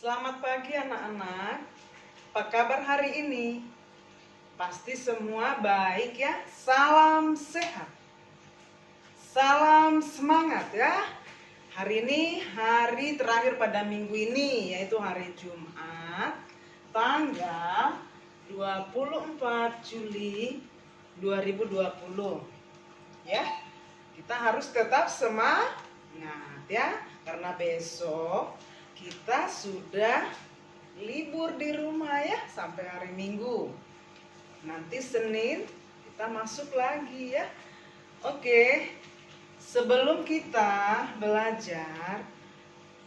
Selamat pagi anak-anak. Apa kabar hari ini? Pasti semua baik ya. Salam sehat. Salam semangat ya. Hari ini hari terakhir pada minggu ini, yaitu hari Jumat, tanggal 24 Juli 2020. Ya. Kita harus tetap semangat ya, karena besok kita sudah libur di rumah ya sampai hari Minggu. Nanti Senin kita masuk lagi ya. Oke, sebelum kita belajar,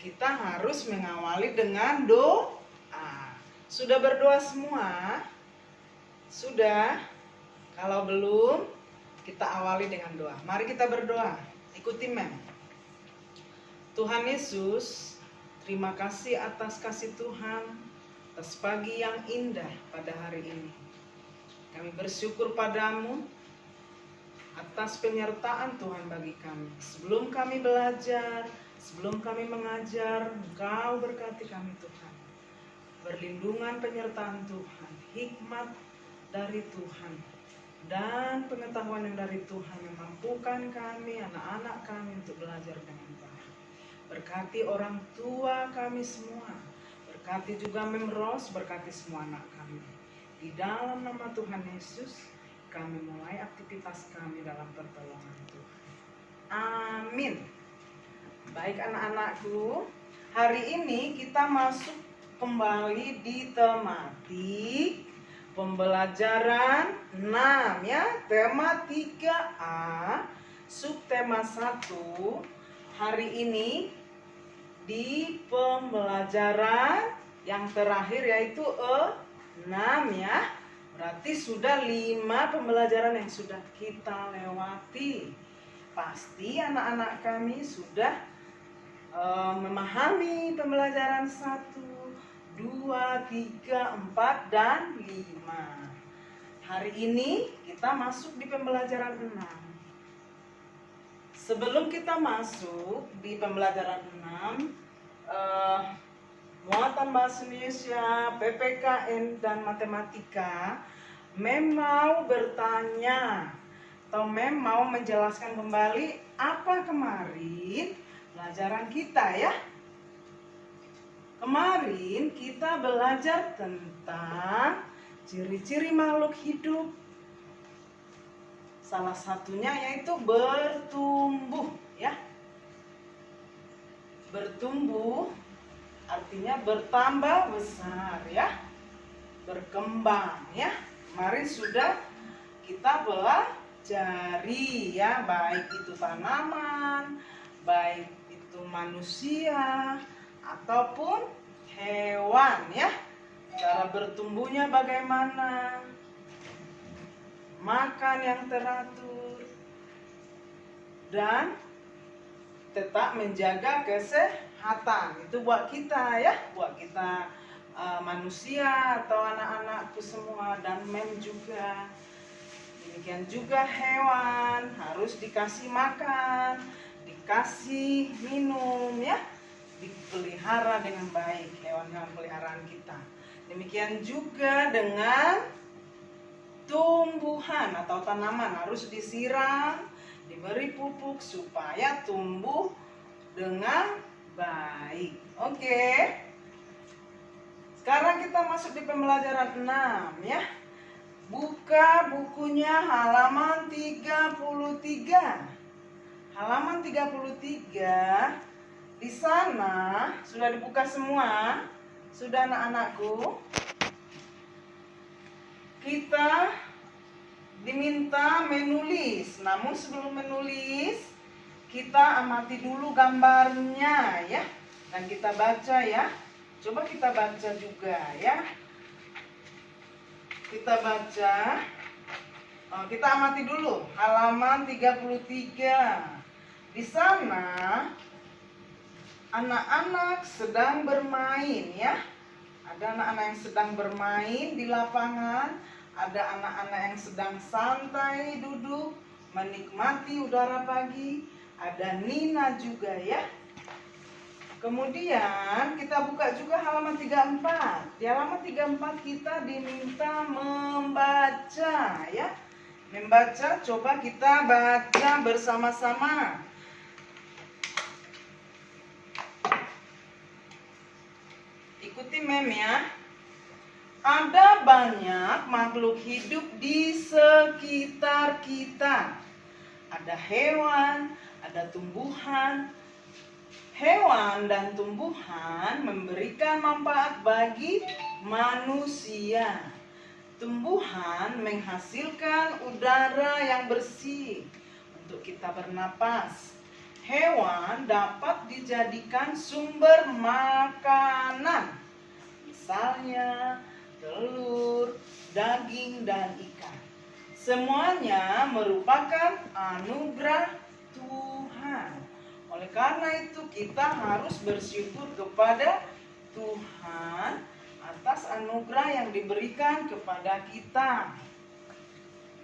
kita harus mengawali dengan doa. Sudah berdoa semua? Sudah? Kalau belum, kita awali dengan doa. Mari kita berdoa. Ikuti Mem. Tuhan Yesus, terima kasih atas kasih Tuhan, atas pagi yang indah pada hari ini. Kami bersyukur padamu atas penyertaan Tuhan bagi kami. Sebelum kami belajar, sebelum kami mengajar, Engkau berkati kami Tuhan. Perlindungan penyertaan Tuhan, hikmat dari Tuhan, dan pengetahuan yang dari Tuhan memampukan kami, anak-anak kami untuk belajar dengan baik. Berkati orang tua kami semua, berkati juga Memros, berkati semua anak kami. Di dalam nama Tuhan Yesus, kami mulai aktivitas kami dalam pertolongan Tuhan. Amin. Baik anak-anakku, hari ini kita masuk kembali di tematik pembelajaran 6 ya, tema 3A, subtema 1. Hari ini di pembelajaran yang terakhir yaitu 6 ya. Berarti sudah 5 pembelajaran yang sudah kita lewati. Pasti anak-anak kami sudah memahami pembelajaran 1, 2, 3, 4, dan 5. Hari ini kita masuk di pembelajaran 6. Sebelum kita masuk di pembelajaran 6, muatan bahasa Indonesia, PPKN, dan matematika, Mem mau bertanya atau Mem mau menjelaskan kembali apa kemarin pelajaran kita ya. Kemarin kita belajar tentang ciri-ciri makhluk hidup. Salah satunya yaitu bertumbuh ya. Bertumbuh artinya bertambah besar ya. Berkembang ya. Kemarin sudah kita pelajari ya, baik itu tanaman, baik itu manusia ataupun hewan ya. Cara bertumbuhnya bagaimana? Makan yang teratur, dan tetap menjaga kesehatan. Itu buat kita ya, buat kita manusia atau anak-anakku semua, dan Mem juga. Demikian juga hewan harus dikasih makan, dikasih minum ya, dipelihara dengan baik hewan-hewan peliharaan kita. Demikian juga dengan tumbuhan atau tanaman, harus disiram, diberi pupuk supaya tumbuh dengan baik. Oke. Sekarang kita masuk di pembelajaran 6 ya. Buka bukunya halaman 33. Halaman 33. Di sana sudah dibuka semua? Sudah anak-anakku? Kita diminta menulis, namun sebelum menulis kita amati dulu gambarnya ya, dan kita baca ya. Coba kita baca juga ya. Kita baca, kita amati dulu halaman 33. Di sana anak-anak sedang bermain ya. Ada anak-anak yang sedang bermain di lapangan, ada anak-anak yang sedang santai duduk menikmati udara pagi, ada Nina juga ya. Kemudian kita buka juga halaman 34. Di halaman 34 kita diminta membaca ya. Membaca, coba kita baca bersama-sama. Ikuti mem ya. Ada banyak makhluk hidup di sekitar kita. Ada hewan, ada tumbuhan. Hewan dan tumbuhan memberikan manfaat bagi manusia. Tumbuhan menghasilkan udara yang bersih untuk kita bernapas. Hewan dapat dijadikan sumber makanan, misalnya telur, daging, dan ikan. Semuanya merupakan anugerah Tuhan. Oleh karena itu kita harus bersyukur kepada Tuhan atas anugerah yang diberikan kepada kita.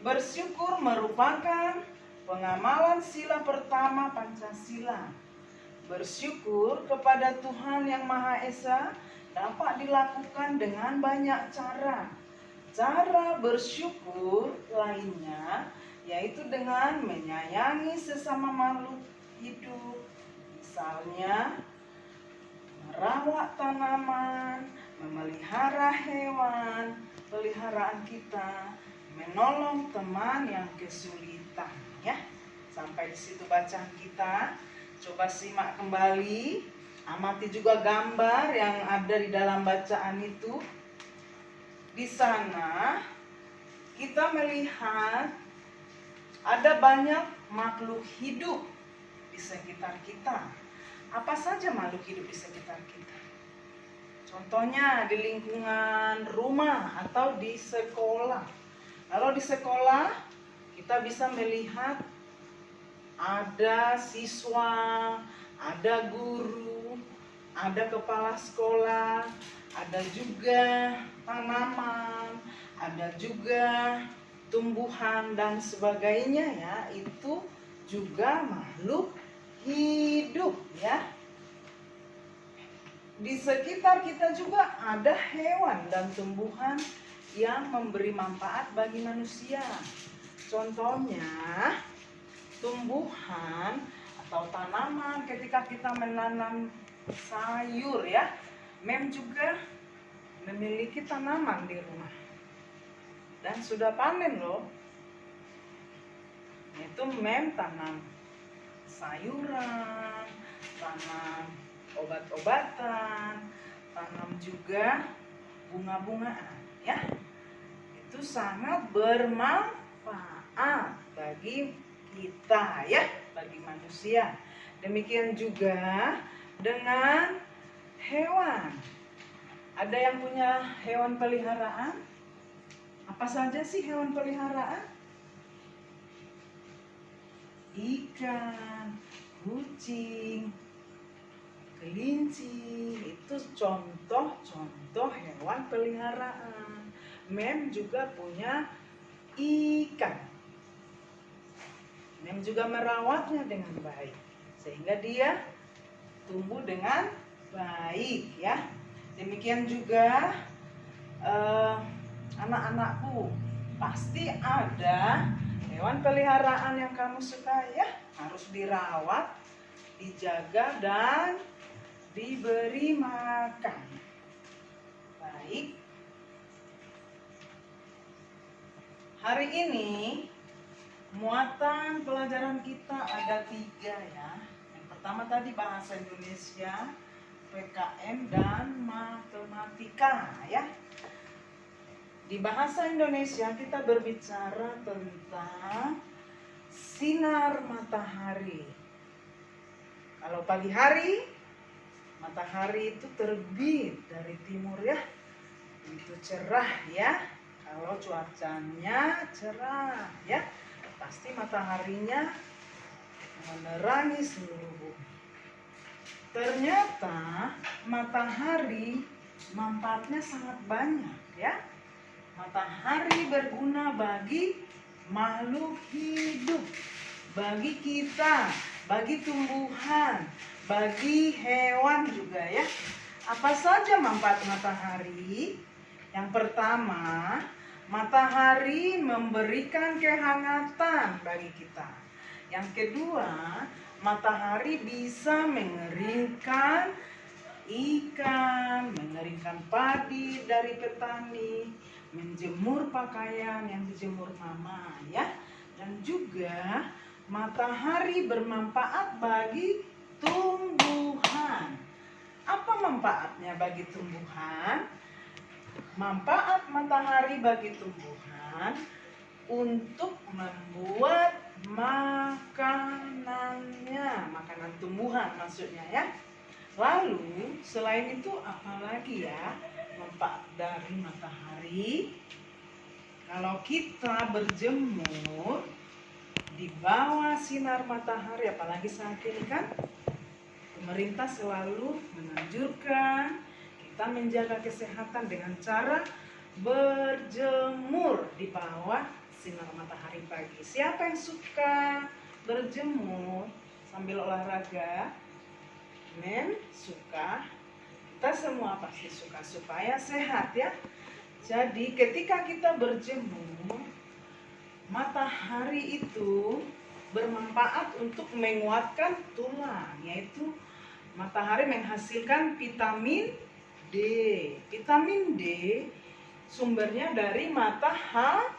Bersyukur merupakan pengamalan sila pertama Pancasila. Bersyukur kepada Tuhan Yang Maha Esa dapat dilakukan dengan banyak cara. Cara bersyukur lainnya yaitu dengan menyayangi sesama makhluk hidup, misalnya merawat tanaman, memelihara hewan peliharaan kita, menolong teman yang kesulitan ya. Sampai di situ bacaan kita. Coba simak kembali, amati juga gambar yang ada di dalam bacaan itu. Di sana kita melihat ada banyak makhluk hidup di sekitar kita. Apa saja makhluk hidup di sekitar kita? Contohnya di lingkungan rumah atau di sekolah. Kalau di sekolah kita bisa melihat ada siswa, ada guru, ada kepala sekolah, ada juga tanaman, ada juga tumbuhan dan sebagainya ya. Itu juga makhluk hidup ya. Di sekitar kita juga ada hewan dan tumbuhan yang memberi manfaat bagi manusia. Contohnya tumbuhan atau tanaman ketika kita menanam sayur ya. Mem juga memiliki tanaman di rumah dan sudah panen loh. Itu mem tanam sayuran, tanam obat-obatan, tanam juga bunga-bungaan ya. Itu sangat bermanfaat bagi kita ya, bagi manusia. Demikian juga dengan hewan. Ada yang punya hewan peliharaan? Apa saja sih hewan peliharaan? Ikan, kucing, kelinci, itu contoh-contoh hewan peliharaan. Mem juga punya ikan. Mem juga merawatnya dengan baik sehingga dia tumbuh dengan baik ya. Demikian juga anak-anakku, pasti ada hewan peliharaan yang kamu suka ya, harus dirawat, dijaga dan diberi makan. Baik. Hari ini muatan pelajaran kita ada 3 ya. Yang pertama tadi bahasa Indonesia, PKM dan matematika ya. Di bahasa Indonesia kita berbicara tentang sinar matahari. Kalau pagi hari, matahari itu terbit dari timur ya. Itu cerah ya. Kalau cuacanya cerah ya, pasti mataharinya menerangi seluruh bumi. Ternyata matahari manfaatnya sangat banyak ya. Matahari berguna bagi makhluk hidup, bagi kita, bagi tumbuhan, bagi hewan juga ya. Apa saja manfaat matahari? Yang pertama, matahari memberikan kehangatan bagi kita. Yang kedua, matahari bisa mengeringkan ikan, mengeringkan padi dari petani, menjemur pakaian yang dijemur mama ya. Dan juga matahari bermanfaat bagi tumbuhan. Apa manfaatnya bagi tumbuhan? Manfaat matahari bagi tumbuhan untuk membuat makanannya, makanan tumbuhan maksudnya ya. Lalu selain itu apalagi ya manfaat dari matahari? Kalau kita berjemur di bawah sinar matahari, apalagi saat ini kan pemerintah selalu menganjurkan kita menjaga kesehatan dengan cara berjemur di bawah sinar matahari pagi. Siapa yang suka berjemur sambil olahraga? Suka. Kita semua pasti suka supaya sehat ya. Jadi ketika kita berjemur, matahari itu bermanfaat untuk menguatkan tulang, yaitu matahari menghasilkan vitamin D. Vitamin D sumbernya dari matahari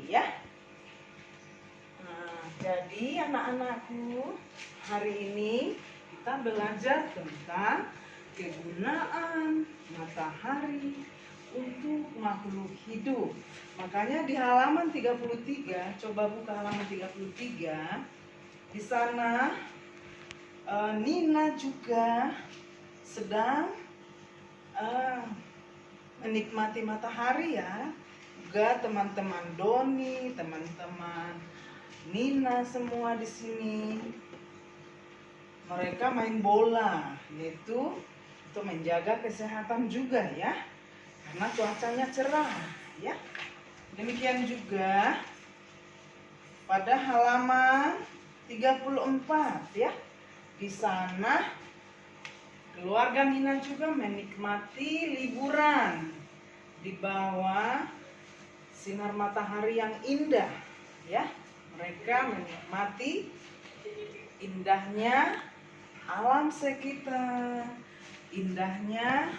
ya. Nah, jadi anak-anakku, hari ini kita belajar tentang kegunaan matahari untuk makhluk hidup. Makanya di halaman 33, coba buka halaman 33. Di sana Nina juga sedang menikmati matahari ya. Juga teman-teman Doni, teman-teman Nina semua di sini. Mereka main bola, yaitu untuk menjaga kesehatan juga ya. Karena cuacanya cerah ya. Demikian juga pada halaman 34 ya. Di sana keluarga Nina juga menikmati liburan di bawah sinar matahari yang indah ya. Mereka menikmati indahnya alam sekitar, indahnya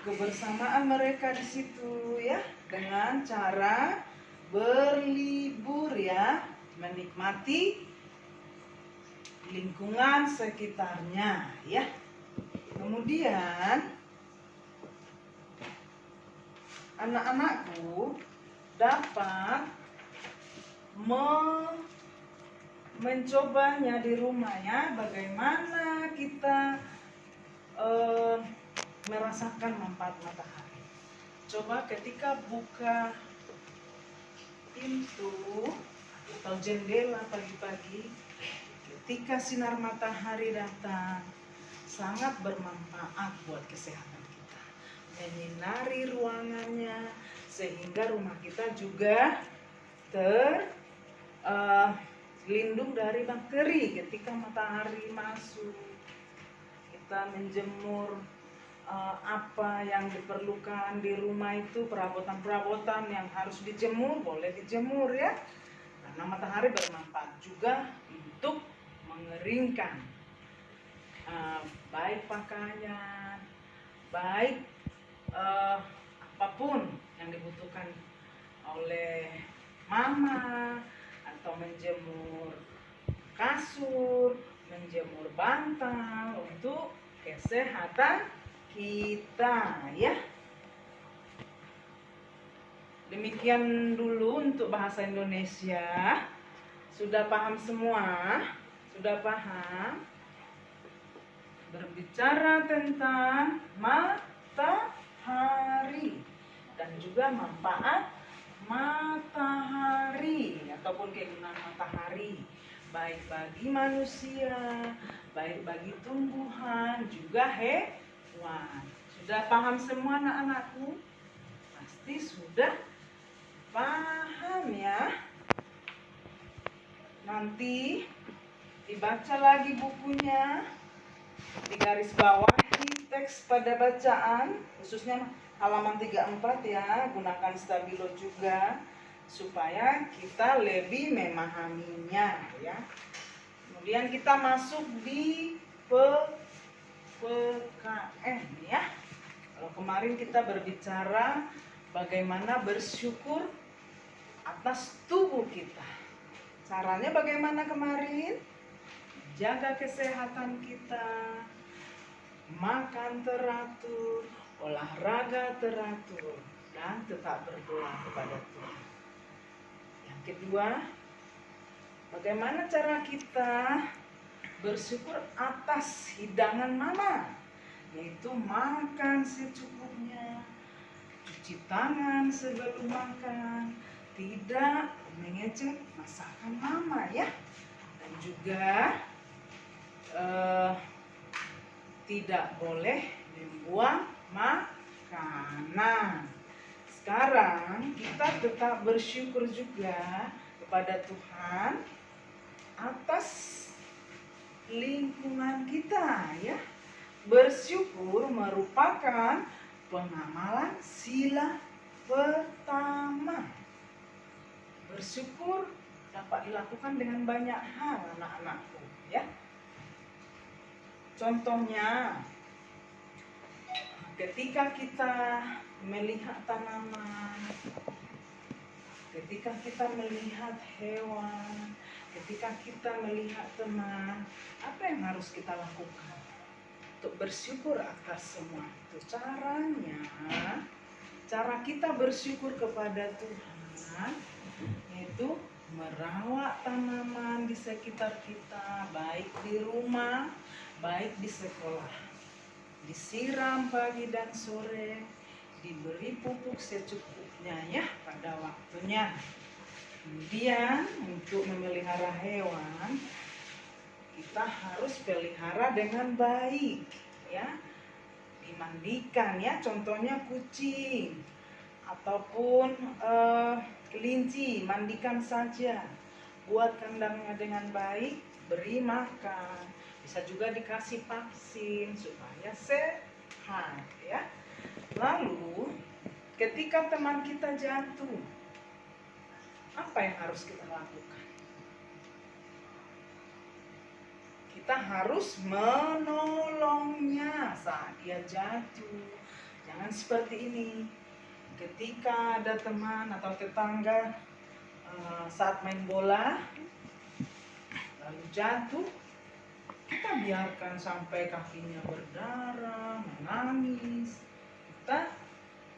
kebersamaan mereka di situ ya, dengan cara berlibur ya, menikmati lingkungan sekitarnya ya. Kemudian anak-anakku dapat mencobanya di rumah ya, bagaimana kita merasakan manfaat matahari. Coba ketika buka pintu atau jendela pagi-pagi, ketika sinar matahari datang, sangat bermanfaat buat kesehatan kita, menyinari ruangannya sehingga rumah kita juga terlindung dari bakteri ketika matahari masuk. Kita menjemur apa yang diperlukan di rumah itu, perabotan-perabotan yang harus dijemur boleh dijemur ya, karena matahari bermanfaat juga untuk mengeringkan baik pakaian, baik apapun yang dibutuhkan oleh mama, atau menjemur kasur, menjemur bantal untuk kesehatan kita ya. Demikian dulu untuk bahasa Indonesia. Sudah paham semua? Sudah paham? Berbicara tentang matahari dan juga manfaat matahari ataupun kegunaan matahari, baik bagi manusia, baik bagi tumbuhan, juga hewan. Sudah paham semua anak-anakku? Pasti sudah paham ya. Nanti Dibaca lagi bukunya, di garis bawahi teks pada bacaan, khususnya halaman 34 ya, gunakan stabilo juga supaya kita lebih memahaminya ya. Kemudian kita masuk di PKN ya. Kalau kemarin kita berbicara bagaimana bersyukur atas tubuh kita. Caranya bagaimana kemarin? Jaga kesehatan kita, makan teratur, olahraga teratur, dan tetap berdoa kepada Tuhan. Yang kedua, bagaimana cara kita bersyukur atas hidangan mama, yaitu makan secukupnya, cuci tangan sebelum makan, tidak mengecek masakan mama ya, dan juga tidak boleh membuang makanan. Sekarang kita tetap bersyukur juga kepada Tuhan atas lingkungan kita ya. Bersyukur merupakan pengamalan sila pertama. Bersyukur dapat dilakukan dengan banyak hal anak-anakku ya. Contohnya, ketika kita melihat tanaman, ketika kita melihat hewan, ketika kita melihat teman, apa yang harus kita lakukan untuk bersyukur atas semua itu? Cara kita bersyukur kepada Tuhan yaitu merawat tanaman di sekitar kita, baik di rumah, baik di sekolah, disiram pagi dan sore, diberi pupuk secukupnya ya pada waktunya. Kemudian untuk memelihara hewan, kita harus pelihara dengan baik ya, dimandikan ya, contohnya kucing ataupun kelinci, mandikan saja, buat kandangnya dengan baik, beri makan, bisa juga dikasih vaksin supaya sehat ya. Lalu ketika teman kita jatuh, apa yang harus kita lakukan? Kita harus menolongnya saat dia jatuh. Jangan seperti ini. Ketika ada teman atau tetangga saat main bola lalu jatuh, kita biarkan sampai kakinya berdarah, menangis, kita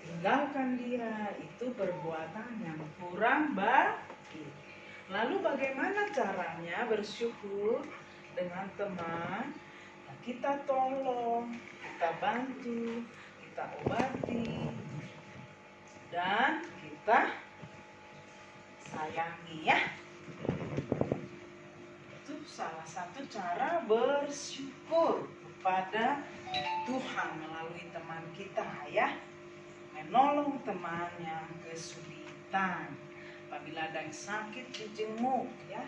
tinggalkan dia. Itu perbuatan yang kurang baik. Lalu bagaimana caranya bersyukur dengan teman? Kita tolong, kita bantu, kita obati, dan kita sayangi ya. Itu salah satu cara bersyukur kepada Tuhan melalui teman kita ya. Menolong teman yang kesulitan. Apabila ada yang sakit, dijenguk ya,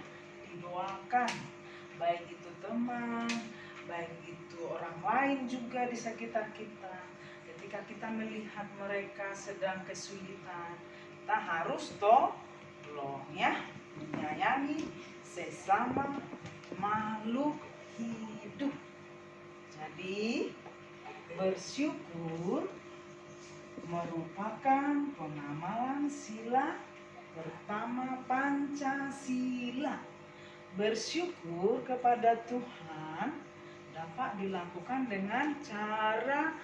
didoakan. Baik itu teman, baik itu orang lain juga di sekitar kita. Ketika kita melihat mereka sedang kesulitan, kita harus tolong ya, menyayangi sesama makhluk hidup. Jadi bersyukur merupakan pengamalan sila pertama Pancasila. Bersyukur kepada Tuhan dapat dilakukan dengan cara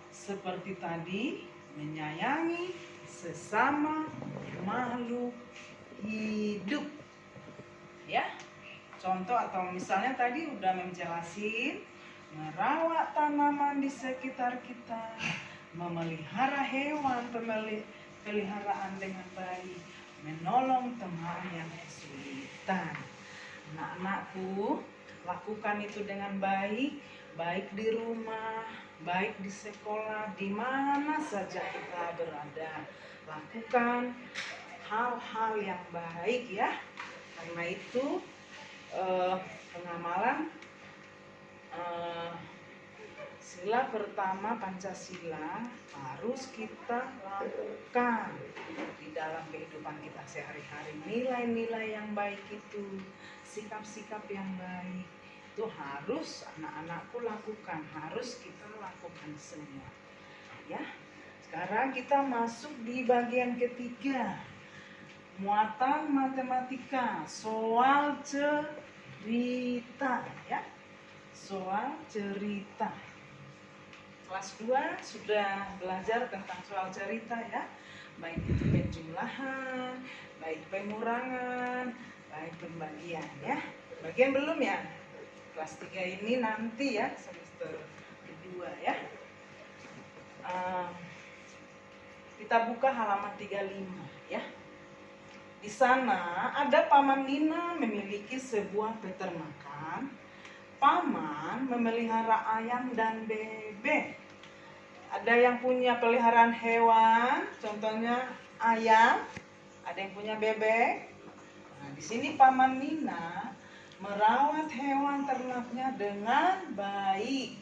seperti tadi, menyayangi sesama makhluk hidup ya. Contoh atau misalnya tadi udah menjelasin, merawat tanaman di sekitar kita, memelihara hewan peliharaan dengan baik, menolong teman yang kesulitan. Anak-anakku, lakukan itu dengan baik, baik di rumah, baik di sekolah, di mana saja kita berada. Lakukan hal-hal yang baik ya. Karena itu Pengamalan sila pertama Pancasila harus kita lakukan di dalam kehidupan kita sehari-hari. Nilai-nilai yang baik itu, sikap-sikap yang baik itu harus anak-anakku lakukan, harus kita lakukan semua. Ya, sekarang kita masuk di bagian ketiga, muatan matematika, soal cerita, ya. Soal cerita. Kelas 2 sudah belajar tentang soal cerita, ya. Baik itu penjumlahan, baik pengurangan, baik pembagian, ya. Bagian belum ya? Kelas 3 ini nanti ya, semester kedua, ya. Kita buka halaman 35, ya. Di sana ada Paman Nina memiliki sebuah peternakan. Paman memelihara ayam dan bebek. Ada yang punya peliharaan hewan, contohnya ayam. Ada yang punya bebek. Nah, di sini Paman Nina merawat hewan ternaknya dengan baik.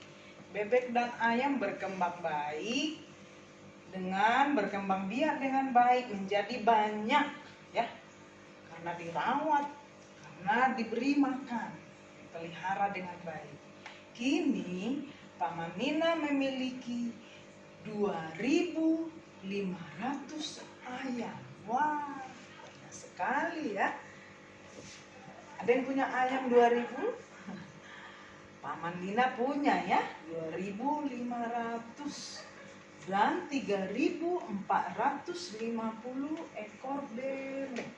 Bebek dan ayam berkembang baik, dengan berkembang biak dengan baik, menjadi banyak, ya, karena dirawat, karena diberi makan, dipelihara dengan baik. Kini Paman Nina memiliki 2.500 ayam. Wah, banyak sekali, ya. Ada yang punya ayam 2.000? Paman Nina punya, ya, 2.500 dan 3.450 ekor bebek.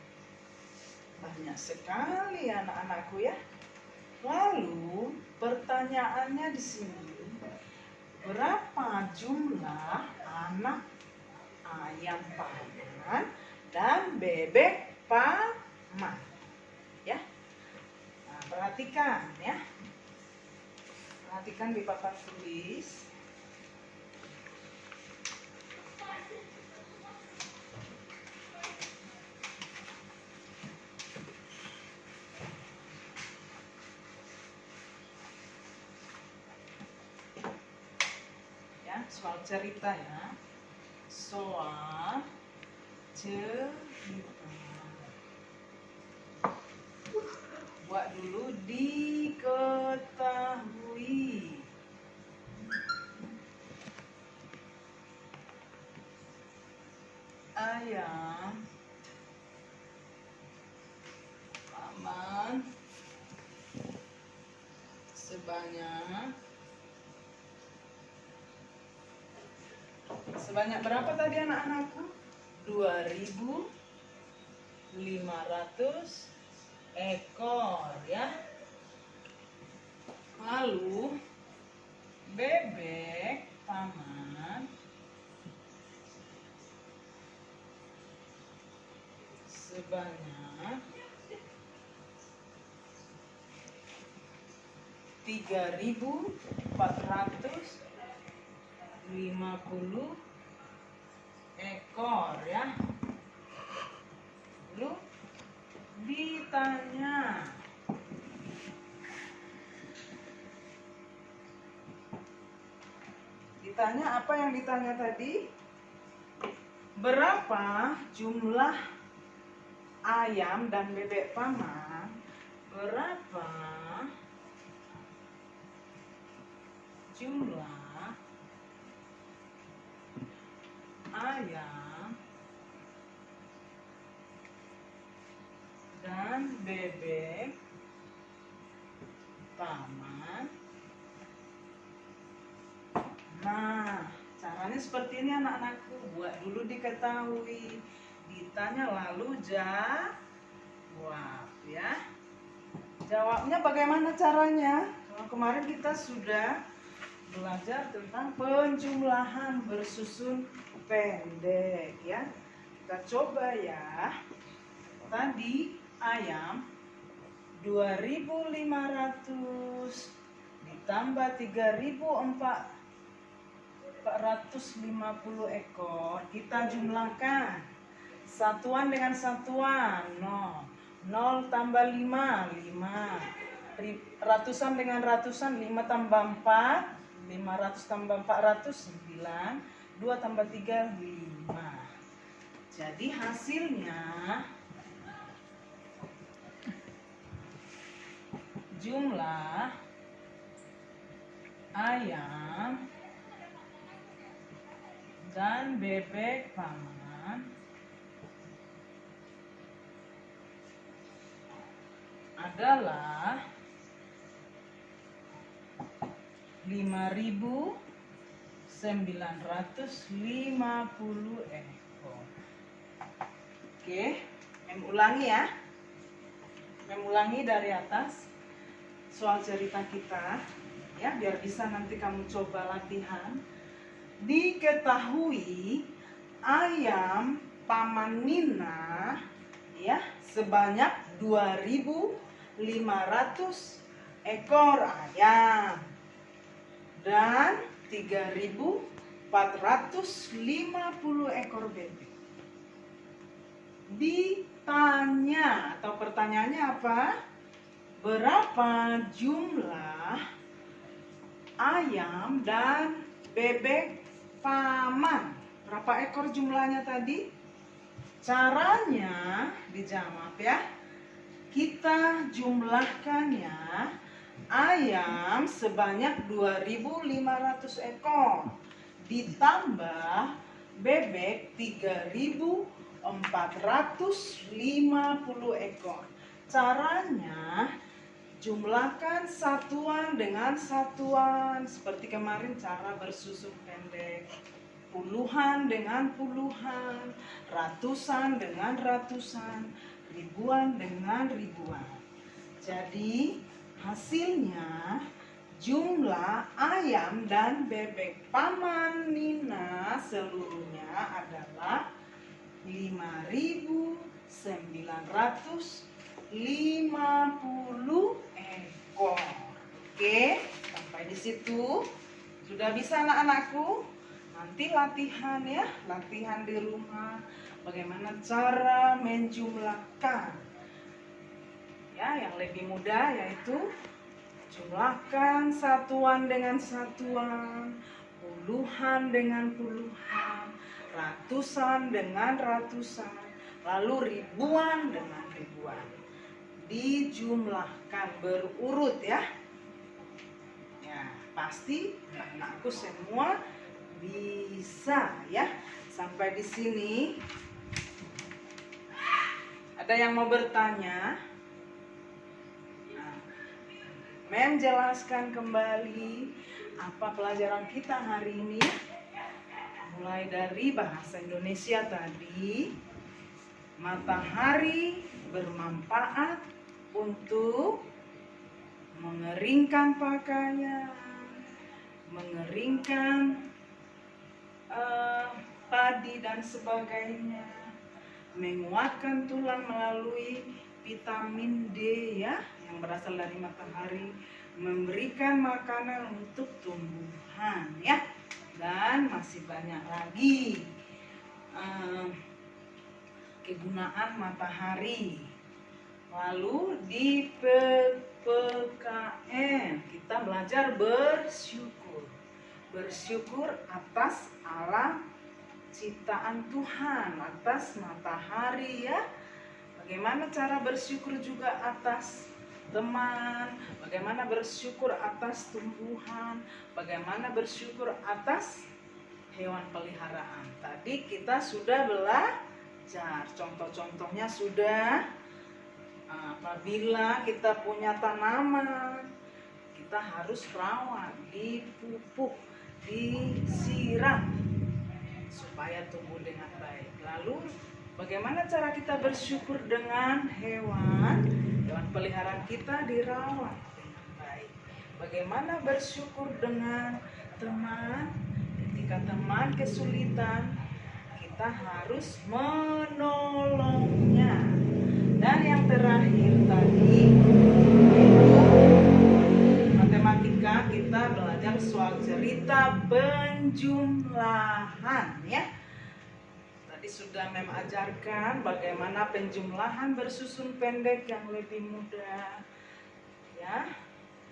Banyak sekali anak-anakku, ya. Lalu pertanyaannya di sini, berapa jumlah anak ayam paman dan bebek paman? Ya. Nah, perhatikan, ya. Perhatikan di papan tulis. Soal cerita, ya. Soal cerita. Buat dulu diketahui. Ayam paman sebanyak berapa tadi anak-anakku? 2.500 ekor, ya. Lalu bebek paman sebanyak 3.450 ekor, ya. Lalu ditanya, apa yang ditanya tadi? Berapa jumlah ayam dan bebek paman? Berapa jumlah ayam dan bebek paman? Nah, caranya seperti ini anak-anakku. Buat dulu diketahui, ditanya lalu jawab, ya. Jawabnya bagaimana caranya? Kalau kemarin kita sudah belajar tentang penjumlahan bersusun pendek, ya. Kita coba, ya. Tadi ayam 2.500 ditambah 3.450 ekor, kita jumlahkan satuan dengan satuan. 0 tambah 5, 5. ratusan dengan ratusan, 5 tambah 4, 500 tambah 400, 9, 2 tambah 3, 5. Jadi hasilnya jumlah ayam dan bebek paman adalah 5.950 ekor. Oke, ulangi ya. Ulangi dari atas soal cerita kita ya, biar bisa nanti kamu coba latihan. Diketahui ayam paman Nina ya sebanyak 2.500 ekor ayam dan 3.450 ekor bebek. Ditanya atau pertanyaannya apa? Berapa jumlah ayam dan bebek paman? Berapa ekor jumlahnya tadi? Caranya dijawab ya. Kita jumlahkannya, ayam sebanyak 2.500 ekor ditambah bebek 3.450 ekor. Caranya jumlahkan satuan dengan satuan seperti kemarin cara bersusun pendek. Puluhan dengan puluhan, ratusan dengan ratusan, ribuan dengan ribuan. Jadi hasilnya jumlah ayam dan bebek paman Nina seluruhnya adalah 5.950 ekor. Oke, sampai di situ sudah bisa anak-anakku? Nanti latihan ya, latihan di rumah bagaimana cara menjumlahkan. Ya, yang lebih mudah yaitu jumlahkan satuan dengan satuan, puluhan dengan puluhan, ratusan dengan ratusan, lalu ribuan dengan ribuan. Dijumlahkan berurut ya. Ya, pasti anakku semua bisa ya. Sampai di sini ada yang mau bertanya? Mem jelaskan kembali apa pelajaran kita hari ini. Mulai dari bahasa Indonesia tadi, matahari bermanfaat untuk mengeringkan pakaian, mengeringkan padi dan sebagainya, menguatkan tulang melalui vitamin D ya yang berasal dari matahari, memberikan makanan untuk tumbuhan ya, dan masih banyak lagi kegunaan matahari. Lalu di PPKN kita belajar bersyukur atas alam ciptaan Tuhan, atas matahari ya. Bagaimana cara bersyukur juga atas teman, bagaimana bersyukur atas tumbuhan, bagaimana bersyukur atas hewan peliharaan. Tadi kita sudah belajar, contoh-contohnya sudah. Apabila kita punya tanaman, kita harus rawat, dipupuk, disiram supaya tumbuh dengan baik. Lalu bagaimana cara kita bersyukur dengan hewan peliharaan kita dirawat dengan baik. Bagaimana bersyukur dengan teman, ketika teman kesulitan, kita harus menolongnya. Dan yang terakhir tadi itu matematika, kita belajar soal cerita penjumlahan ya. Tadi sudah mengajarkan bagaimana penjumlahan bersusun pendek yang lebih mudah ya.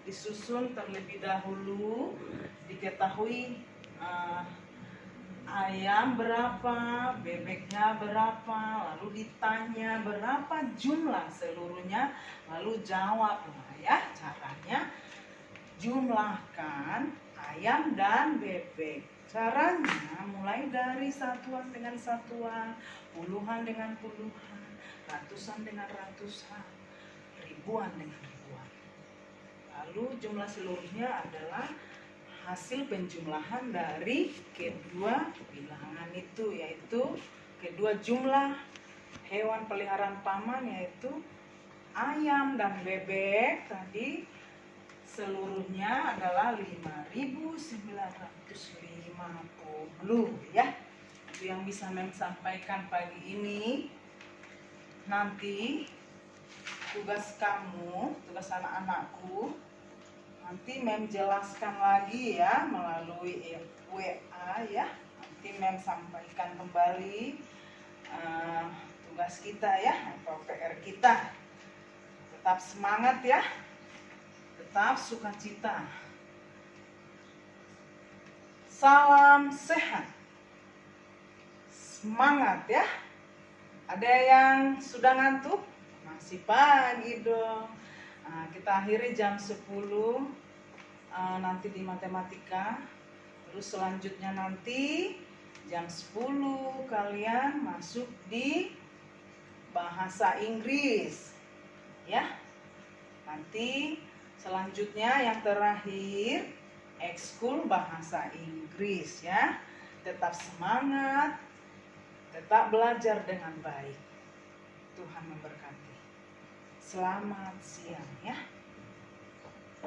Disusun terlebih dahulu, diketahui ayam berapa, bebeknya berapa, lalu ditanya berapa jumlah seluruhnya, lalu jawablah ya. Caranya jumlahkan ayam dan bebek. Caranya mulai dari satuan dengan satuan, puluhan dengan puluhan, ratusan dengan ratusan, ribuan dengan ribuan. Lalu jumlah seluruhnya adalah hasil penjumlahan dari kedua bilangan itu, yaitu kedua jumlah hewan peliharaan paman, yaitu ayam dan bebek tadi seluruhnya adalah 5.950 ya. Itu yang bisa Mem sampaikan pagi ini. Nanti tugas kamu, tugas anak-anakku, nanti Mem jelaskan lagi ya melalui WA ya. Nanti Mem sampaikan kembali tugas kita ya, atau PR kita. Tetap semangat ya, tetap sukacita. Salam sehat, semangat ya. Ada yang sudah ngantuk? Masih pagi dong. Nah, kita akhiri jam 10 nanti di matematika. Terus selanjutnya nanti jam 10 kalian masuk di bahasa Inggris ya. Nanti selanjutnya yang terakhir ekskul bahasa Inggris ya. Tetap semangat, tetap belajar dengan baik. Tuhan memberkati. Selamat siang ya.